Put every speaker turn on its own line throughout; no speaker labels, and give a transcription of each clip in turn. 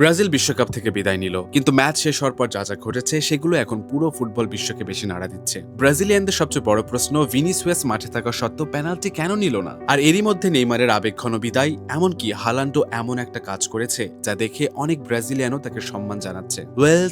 Brazil বিশ্বকাপ থেকে বিদায় নিল, কিন্তু ম্যাচ শেষ হওয়ার পর যা যা ঘটেছে সেগুলো এখন পুরো ফুটবল বিশ্বকে বেশি নাড়া দিচ্ছে। ব্রাজিলিয়ানদের সবচেয়ে বড় প্রশ্ন, ভিনিসিয়াস মাঠে থাকা সত্ত্বেও পেনাল্টি কেন নিল না? আর এরই মধ্যে নেইমারের আবেগঘন বিদায়, এমনকি হালান্ডও এমন একটা কাজ করেছে যা দেখে অনেক ব্রাজিলিয়ানও তাকে সম্মান জানাচ্ছে।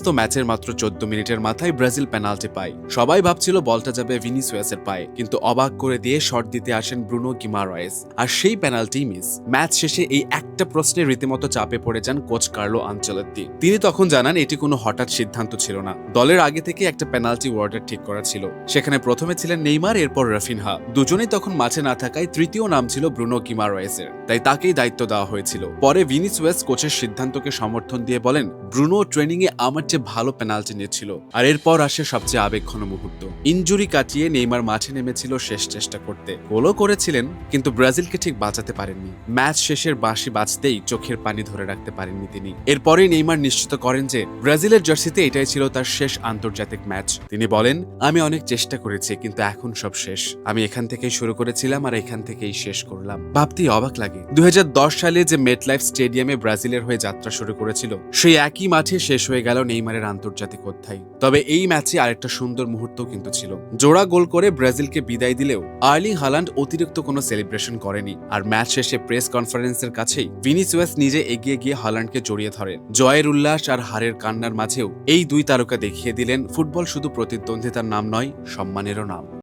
তো ম্যাচের মাত্র 14 মিনিটের মাথায় ব্রাজিল পেনাল্টি পায়। সবাই ভাবছিল বলটা যাবে ভিনিসিয়াসের পায়ে, কিন্তু অবাক করে দিয়ে শট দিতে আসেন ব্রুনো গিমারায়েস, আর সেই পেনাল্টি মিস। ম্যাচ শেষে এই একটা প্রশ্নে রীতিমতো চাপে পড়ে যান কোচ কার্লো আনচেলত্তি। তিনি তখন জানান এটি কোনো হঠাৎ সিদ্ধান্ত ছিল না, দলের আগে থেকে একটা পেনাল্টি ওয়ার্ডার ঠিক করা ছিল। সেখানে প্রথমে ছিলেন নেইমার, এরপর রাফিনহা। দুজনেই তখন মাঠে না থাকায় তৃতীয় নাম ছিল ব্রুনো গিমারায়েসের, তাই তাকেই দায়িত্ব দেওয়া হয়েছিল। পরে ভিনিসিয়াস কোচের সিদ্ধান্তকে সমর্থন দিয়ে বলেন, ব্রুনো ট্রেনিং এ আমার চেয়ে ভালো পেনাল্টি নিয়েছিল। আর এরপর আসে সবচেয়ে আবেগঘন মুহূর্ত। ইনজুরি কাটিয়ে নেইমার মাঠে নেমেছিল শেষ চেষ্টা করতে, গোলও করেছিলেন, কিন্তু ব্রাজিলকে ঠিক বাঁচাতে পারেননি। ম্যাচ শেষের বাঁশি বাজতেই চোখের পানি ধরে রাখতে পারেননি তিনি। এরপরেই নেইমার নিশ্চিত করেন যে ব্রাজিলের জার্সিতে এটাই ছিল তার শেষ আন্তর্জাতিক ম্যাচ। তিনি বলেন, আমি অনেক চেষ্টা করেছি, কিন্তু এখন সব শেষ। আমি এখান থেকেই শুরু করেছিলাম আর এখান থেকেই শেষ করলাম। ভাবতেই অবাক লাগে, 2010 সালে যে মেটলাইফ স্টেডিয়ামে ব্রাজিলের হয়ে যাত্রা শুরু করেছিল, সেই একই মাঠে শেষ হয়ে গেল নেইমারের আন্তর্জাতিক অধ্যায়। তবে এই ম্যাচে আরেকটা সুন্দর মুহূর্ত কিন্তু ছিল। জোড়া গোল করে ব্রাজিলকে বিদায় দিলেও আর্লিং হালান্ড অতিরিক্ত কোনো সেলিব্রেশন করেনি। আর ম্যাচ শেষে প্রেস কনফারেন্সের কাছেই ভিনিসিয়াস নিজে এগিয়ে গিয়ে হালান্ডকে জড়িয়ে ধরেন। জয়ের উল্লাস আর হারের কান্নার মাঝেও এই দুই তারকা দেখিয়ে দিলেন ফুটবল শুধু প্রতিদ্বন্দ্বিতার নাম নয়, সম্মানেরও নাম।